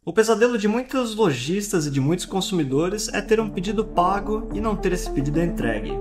O pesadelo de muitos lojistas e de muitos consumidores é ter um pedido pago e não ter esse pedido entregue.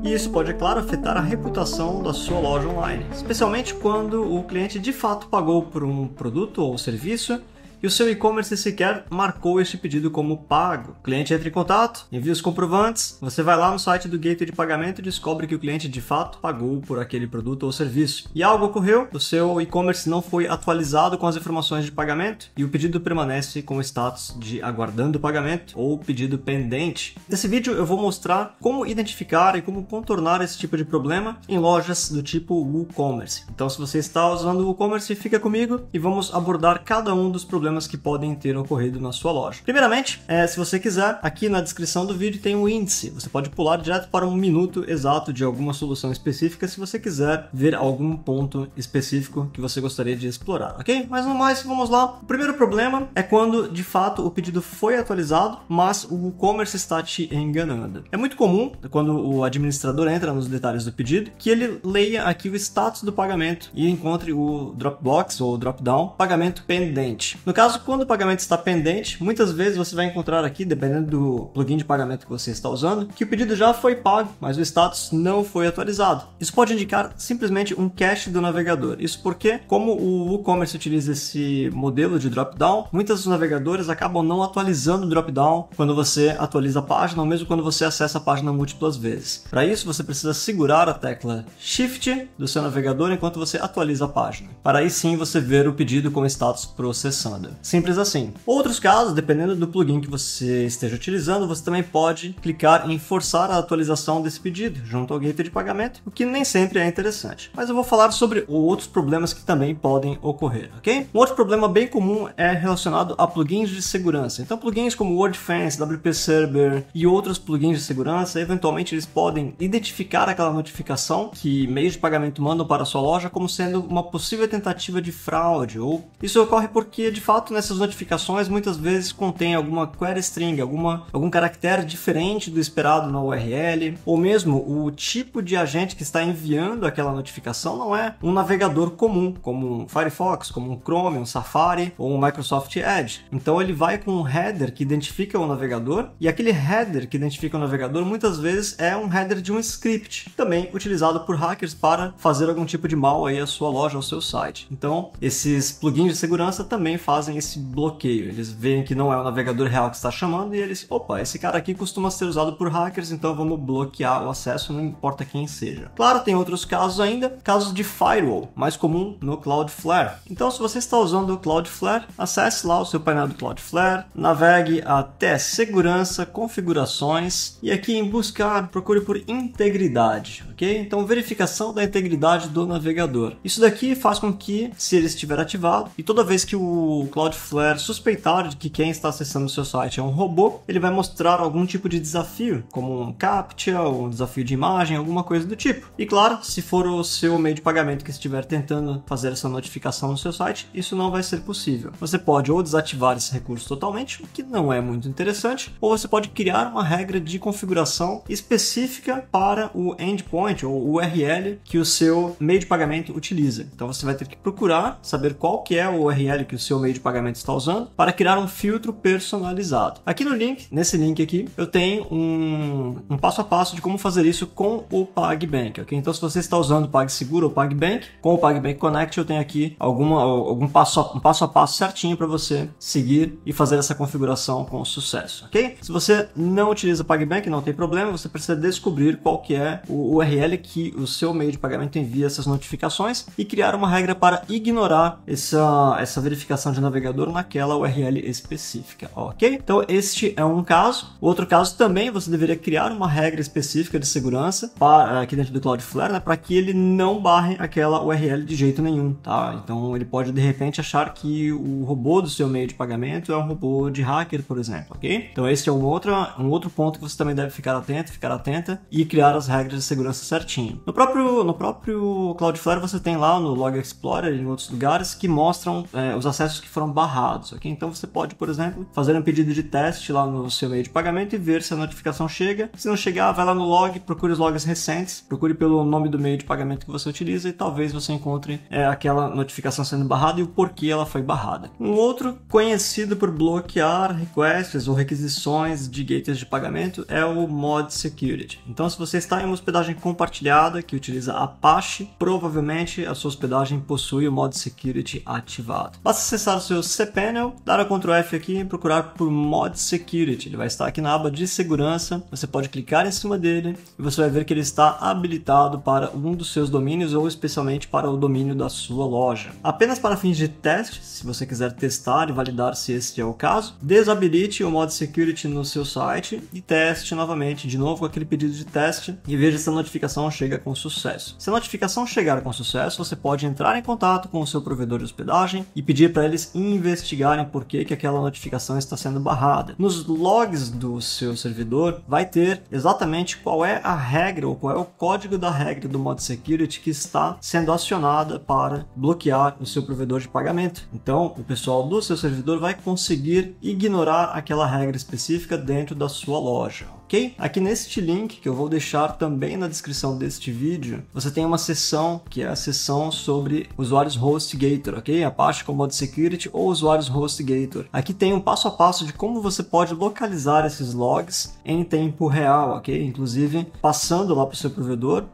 E isso pode, é claro, afetar a reputação da sua loja online, especialmente quando o cliente de fato pagou por um produto ou serviço e o seu e-commerce sequer marcou este pedido como pago. O cliente entra em contato, envia os comprovantes, você vai lá no site do gateway de pagamento e descobre que o cliente de fato pagou por aquele produto ou serviço. E algo ocorreu, o seu e-commerce não foi atualizado com as informações de pagamento e o pedido permanece com o status de aguardando o pagamento ou pedido pendente. Nesse vídeo eu vou mostrar como identificar e como contornar esse tipo de problema em lojas do tipo WooCommerce. Então, se você está usando o WooCommerce, fica comigo e vamos abordar cada um dos problemas que podem ter ocorrido na sua loja. Primeiramente, se você quiser, aqui na descrição do vídeo tem um índice. Você pode pular direto para 1 minuto exato de alguma solução específica se você quiser ver algum ponto específico que você gostaria de explorar, ok? Mas no mais, vamos lá. O primeiro problema é quando, de fato, o pedido foi atualizado, mas o e-commerce está te enganando. É muito comum, quando o administrador entra nos detalhes do pedido, que ele leia aqui o status do pagamento e encontre o Dropbox ou Dropdown, pagamento pendente. No caso, quando o pagamento está pendente, muitas vezes você vai encontrar aqui, dependendo do plugin de pagamento que você está usando, que o pedido já foi pago, mas o status não foi atualizado. Isso pode indicar simplesmente um cache do navegador. Isso porque, como o WooCommerce utiliza esse modelo de drop-down, muitos navegadores acabam não atualizando o drop-down quando você atualiza a página, ou mesmo quando você acessa a página múltiplas vezes. Para isso, você precisa segurar a tecla Shift do seu navegador enquanto você atualiza a página. Para aí sim você ver o pedido com status processando. Simples assim. Outros casos, dependendo do plugin que você esteja utilizando, você também pode clicar em forçar a atualização desse pedido junto ao gateway de pagamento, o que nem sempre é interessante. Mas eu vou falar sobre outros problemas que também podem ocorrer, ok? Um outro problema bem comum é relacionado a plugins de segurança. Então, plugins como WordFence, WP Server e outros plugins de segurança, eventualmente eles podem identificar aquela notificação que meios de pagamento mandam para a sua loja como sendo uma possível tentativa de fraude, ou isso ocorre porque, de fato, nessas notificações muitas vezes contém alguma query string, algum caractere diferente do esperado na URL, ou mesmo o tipo de agente que está enviando aquela notificação não é um navegador comum, como um Firefox, como um Chrome, um Safari ou um Microsoft Edge. Então ele vai com um header que identifica o navegador, e aquele header que identifica o navegador muitas vezes é um header de um script, também utilizado por hackers para fazer algum tipo de mal aí à sua loja, ao seu site. Então esses plugins de segurança também fazem esse bloqueio. Eles veem que não é o navegador real que está chamando e eles, opa, esse cara aqui costuma ser usado por hackers, então vamos bloquear o acesso, não importa quem seja. Claro, tem outros casos ainda, casos de firewall, mais comum no Cloudflare. Então, se você está usando o Cloudflare, acesse lá o seu painel do Cloudflare, navegue até segurança, configurações e aqui em buscar, procure por integridade, ok? Então, verificação da integridade do navegador. Isso daqui faz com que, se ele estiver ativado, e toda vez que o Cloudflare suspeitar de que quem está acessando o seu site é um robô, ele vai mostrar algum tipo de desafio, como um CAPTCHA ou um desafio de imagem, alguma coisa do tipo. E claro, se for o seu meio de pagamento que estiver tentando fazer essa notificação no seu site, isso não vai ser possível. Você pode ou desativar esse recurso totalmente, o que não é muito interessante, ou você pode criar uma regra de configuração específica para o endpoint ou URL que o seu meio de pagamento utiliza. Então você vai ter que procurar saber qual que é o URL que o seu meio de pagamento está usando para criar um filtro personalizado. Aqui no link, nesse link aqui, eu tenho um passo a passo de como fazer isso com o PagBank, ok? Então, se você está usando o PagSeguro ou PagBank, com o PagBank Connect eu tenho aqui um passo a passo certinho para você seguir e fazer essa configuração com sucesso, ok? Se você não utiliza o PagBank, não tem problema, você precisa descobrir qual que é o URL que o seu meio de pagamento envia essas notificações e criar uma regra para ignorar essa verificação de navegador naquela URL específica, ok? Então este é um caso. Outro caso também, você deveria criar uma regra específica de segurança aqui dentro do Cloudflare, né, para que ele não barre aquela URL de jeito nenhum, tá? Então ele pode de repente achar que o robô do seu meio de pagamento é um robô de hacker, por exemplo, ok? Então esse é um outro ponto que você também deve ficar atenta e criar as regras de segurança certinho. No próprio Cloudflare você tem lá no Log Explorer e em outros lugares que mostram os acessos que foram barrados, ok? Então você pode, por exemplo, fazer um pedido de teste lá no seu meio de pagamento e ver se a notificação chega. Se não chegar, vai lá no log, procure os logs recentes, procure pelo nome do meio de pagamento que você utiliza e talvez você encontre aquela notificação sendo barrada e o porquê ela foi barrada. Um outro conhecido por bloquear requests ou requisições de gateways de pagamento é o Mod Security. Então, se você está em uma hospedagem compartilhada que utiliza Apache, provavelmente a sua hospedagem possui o Mod Security ativado. Basta acessar o seu cPanel, dar a Ctrl F aqui e procurar por Mod Security. Ele vai estar aqui na aba de segurança, você pode clicar em cima dele e você vai ver que ele está habilitado para um dos seus domínios ou especialmente para o domínio da sua loja. Apenas para fins de teste, se você quiser testar e validar se este é o caso, desabilite o Mod Security no seu site e teste novamente, de novo, com aquele pedido de teste e veja se a notificação chega com sucesso. Se a notificação chegar com sucesso, você pode entrar em contato com o seu provedor de hospedagem e pedir para eles investigarem por que aquela notificação está sendo barrada. Nos logs do seu servidor vai ter exatamente qual é a regra ou qual é o código da regra do Mod Security que está sendo acionada para bloquear o seu provedor de pagamento. Então, o pessoal do seu servidor vai conseguir ignorar aquela regra específica dentro da sua loja. Ok? Aqui neste link, que eu vou deixar também na descrição deste vídeo, você tem uma seção, que é a seção sobre usuários HostGator, ok? Apache com Mod Security ou usuários HostGator. Aqui tem um passo a passo de como você pode localizar esses logs em tempo real, ok? Inclusive, passando lá para o seu provedor,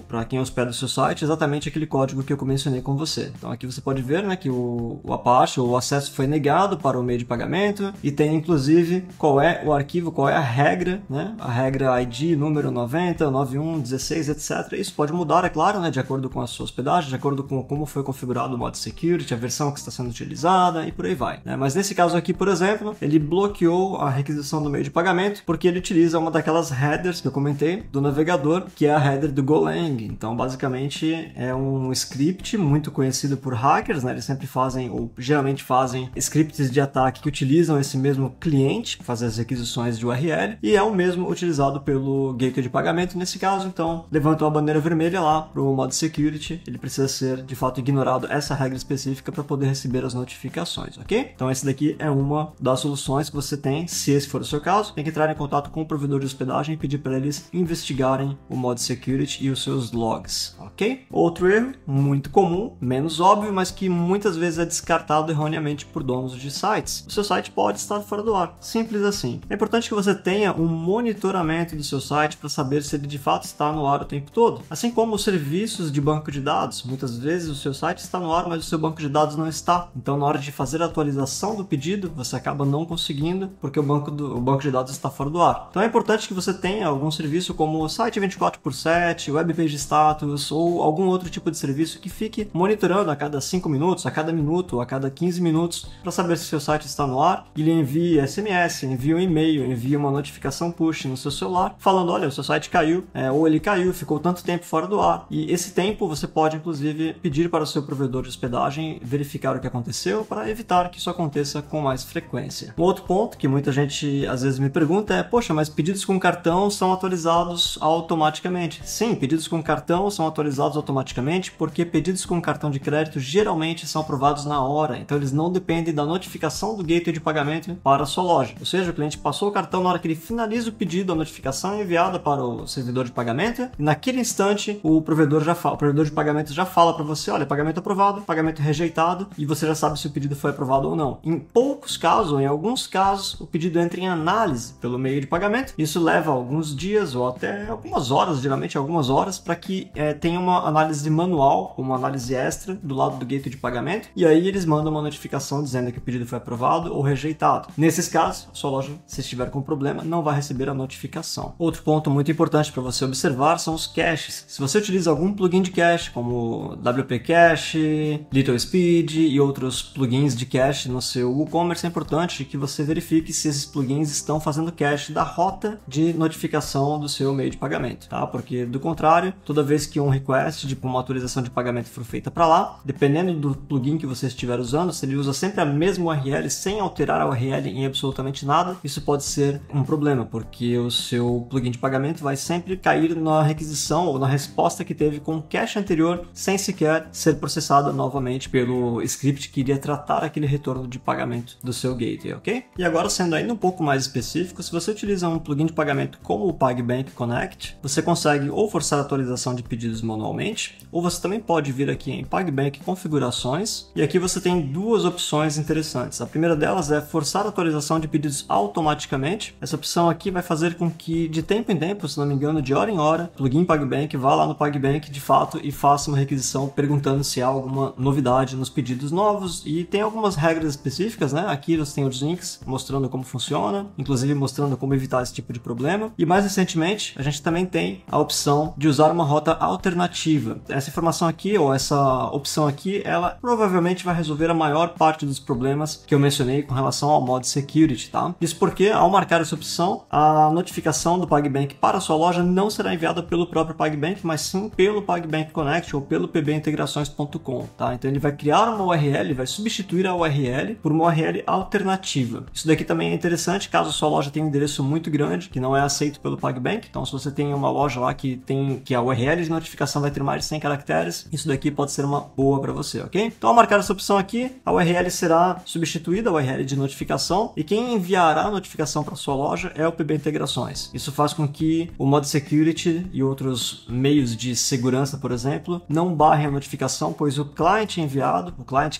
para quem hospeda o seu site, exatamente aquele código que eu mencionei com você. Então aqui você pode ver, né, que o Apache, o acesso foi negado para o meio de pagamento e tem inclusive qual é o arquivo, qual é a regra, né? A regra ID número 90, 91, 16, etc. Isso pode mudar, é claro, né? De acordo com a sua hospedagem, de acordo com como foi configurado o Mod Security, a versão que está sendo utilizada e por aí vai, né? Mas nesse caso aqui, por exemplo, ele bloqueou a requisição do meio de pagamento porque ele utiliza uma daquelas headers que eu comentei do navegador, que é a header do Golang. Então, basicamente, é um script muito conhecido por hackers, né? Eles sempre fazem, ou geralmente fazem, scripts de ataque que utilizam esse mesmo cliente para fazer as requisições de URL e é o mesmo utilizado pelo gateway de pagamento nesse caso. Então, levanta uma bandeira vermelha lá para o Mod Security, ele precisa ser de fato ignorado essa regra específica para poder receber as notificações, ok? Então, essa daqui é uma das soluções que você tem, se esse for o seu caso, tem que entrar em contato com o provedor de hospedagem e pedir para eles investigarem o Mod Security e os seus logs, ok? Outro erro, muito comum, menos óbvio, mas que muitas vezes é descartado erroneamente por donos de sites. O seu site pode estar fora do ar, simples assim. É importante que você tenha um monitoramento do seu site para saber se ele de fato está no ar o tempo todo. Assim como os serviços de banco de dados, muitas vezes o seu site está no ar, mas o seu banco de dados não está. Então, na hora de fazer a atualização do pedido, você acaba não conseguindo porque o banco de dados está fora do ar. Então, é importante que você tenha algum serviço como o site 24/7, web page status ou algum outro tipo de serviço que fique monitorando a cada 5 minutos, a cada minuto, a cada 15 minutos para saber se o seu site está no ar. Ele envia SMS, envia um e-mail, envia uma notificação push no seu celular, falando, olha, o seu site caiu, ou ele caiu, ficou tanto tempo fora do ar. E esse tempo você pode, inclusive, pedir para o seu provedor de hospedagem verificar o que aconteceu para evitar que isso aconteça com mais frequência. Um outro ponto que muita gente às vezes me pergunta é, poxa, mas pedidos com cartão são atualizados automaticamente? Sim, pedidos com cartão são atualizados automaticamente porque pedidos com cartão de crédito geralmente são aprovados na hora, então eles não dependem da notificação do gateway de pagamento para a sua loja. Ou seja, o cliente passou o cartão, na hora que ele finaliza o pedido, a notificação é enviada para o servidor de pagamento e naquele instante o provedor de pagamento já fala para você, olha, pagamento aprovado, pagamento rejeitado e você já sabe se o pedido foi aprovado ou não. Em poucos casos, ou em alguns casos, o pedido entra em análise pelo meio de pagamento. Isso leva alguns dias ou até algumas horas, geralmente algumas horas, para que tenha uma análise manual, uma análise extra do lado do gateway de pagamento e aí eles mandam uma notificação dizendo que o pedido foi aprovado ou rejeitado. Nesses casos, a sua loja, se estiver com problema, não vai receber a notificação. Outro ponto muito importante para você observar são os caches. Se você utiliza algum plugin de cache, como WP Cache, Little Speed e outros plugins de cache no seu WooCommerce, é importante que você verifique se esses plugins estão fazendo cache da rota de notificação do seu meio de pagamento, tá? Porque do contrário, toda vez que um request de uma atualização de pagamento for feita para lá, dependendo do plugin que você estiver usando, se ele usa sempre a mesma URL sem alterar a URL em absolutamente nada, isso pode ser um problema, porque porque o seu plugin de pagamento vai sempre cair na requisição ou na resposta que teve com o cache anterior, sem sequer ser processada novamente pelo script que iria tratar aquele retorno de pagamento do seu gateway, ok? E agora, sendo ainda um pouco mais específico, se você utiliza um plugin de pagamento como o PagBank Connect, você consegue ou forçar a atualização de pedidos manualmente, ou você também pode vir aqui em PagBank Configurações, e aqui você tem duas opções interessantes. A primeira delas é forçar a atualização de pedidos automaticamente. Essa opção aqui vai fazer com que, de tempo em tempo, se não me engano, de hora em hora, o plugin PagBank vá lá no PagBank de fato e faça uma requisição perguntando se há alguma novidade nos pedidos novos, e tem algumas regras específicas, né? Aqui você tem os links mostrando como funciona, inclusive mostrando como evitar esse tipo de problema. E mais recentemente, a gente também tem a opção de usar uma rota alternativa. Essa informação aqui, ou essa opção aqui, ela provavelmente vai resolver a maior parte dos problemas que eu mencionei com relação ao modo security, tá? Isso porque, ao marcar essa opção, a notificação do PagBank para a sua loja não será enviada pelo próprio PagBank, mas sim pelo PagBank Connect ou pelo pbintegrações.com, tá? Então ele vai criar uma URL, vai substituir a URL por uma URL alternativa. Isso daqui também é interessante caso a sua loja tenha um endereço muito grande, que não é aceito pelo PagBank. Então, se você tem uma loja lá que a URL de notificação vai ter mais de 100 caracteres, isso daqui pode ser uma boa para você, ok? Então, ao marcar essa opção aqui, a URL será substituída, a URL de notificação, e quem enviará a notificação para sua loja é o PB Integrações. Isso faz com que o modo security e outros meios de segurança, por exemplo, não barrem a notificação, pois o cliente enviado, o cliente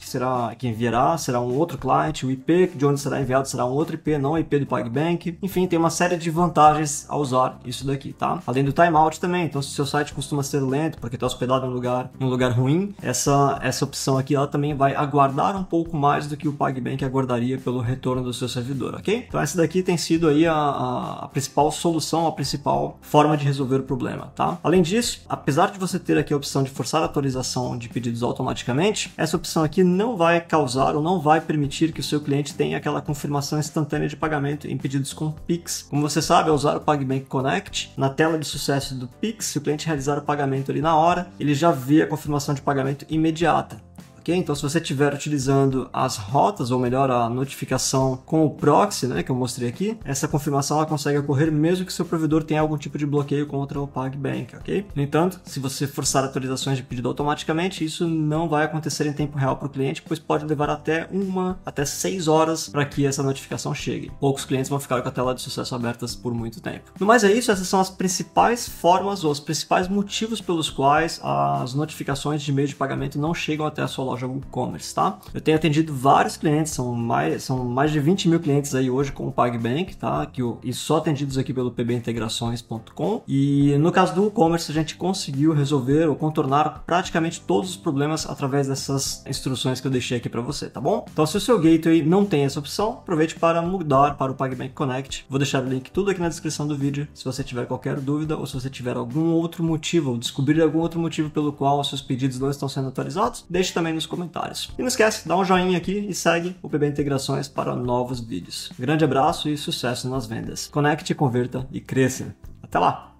que enviará será um outro cliente, o IP de onde será enviado será um outro IP, não o IP do PagBank. Enfim, tem uma série de vantagens ao usar isso daqui, tá? Além do timeout também. Então, se o seu site costuma ser lento porque está hospedado em um lugar ruim, essa opção aqui ela também vai aguardar um pouco mais do que o PagBank aguardaria pelo retorno do seu servidor, ok? Então, essa daqui tem sido aí a principal solução, a principal forma de resolver o problema, tá? Além disso, apesar de você ter aqui a opção de forçar a atualização de pedidos automaticamente, essa opção aqui não vai causar ou não vai permitir que o seu cliente tenha aquela confirmação instantânea de pagamento em pedidos com Pix. Como você sabe, ao usar o PagBank Connect, na tela de sucesso do Pix, se o cliente realizar o pagamento ali na hora, ele já vê a confirmação de pagamento imediata. Okay? Então, se você estiver utilizando as rotas, ou melhor, a notificação com o proxy, né, que eu mostrei aqui, essa confirmação ela consegue ocorrer mesmo que seu provedor tenha algum tipo de bloqueio contra o PagBank, ok? No entanto, se você forçar atualizações de pedido automaticamente, isso não vai acontecer em tempo real para o cliente, pois pode levar até 6 horas para que essa notificação chegue. Poucos clientes vão ficar com a tela de sucesso abertas por muito tempo. No mais é isso, essas são as principais formas ou os principais motivos pelos quais as notificações de e-mail de pagamento não chegam até a sua loja WooCommerce, tá? Eu tenho atendido vários clientes, são mais de 20 mil clientes aí hoje com o PagBank, tá? E só atendidos aqui pelo pbintegrações.com, e no caso do WooCommerce a gente conseguiu resolver ou contornar praticamente todos os problemas através dessas instruções que eu deixei aqui para você, tá bom? Então, se o seu gateway não tem essa opção, aproveite para mudar para o PagBank Connect. Vou deixar o link tudo aqui na descrição do vídeo, se você tiver qualquer dúvida ou se você tiver algum outro motivo ou descobrir algum outro motivo pelo qual os seus pedidos não estão sendo atualizados, deixe também nos comentários. E não esquece, dá um joinha aqui e segue o PB Integrações para novos vídeos. Grande abraço e sucesso nas vendas. Conecte, converta e cresça. Até lá!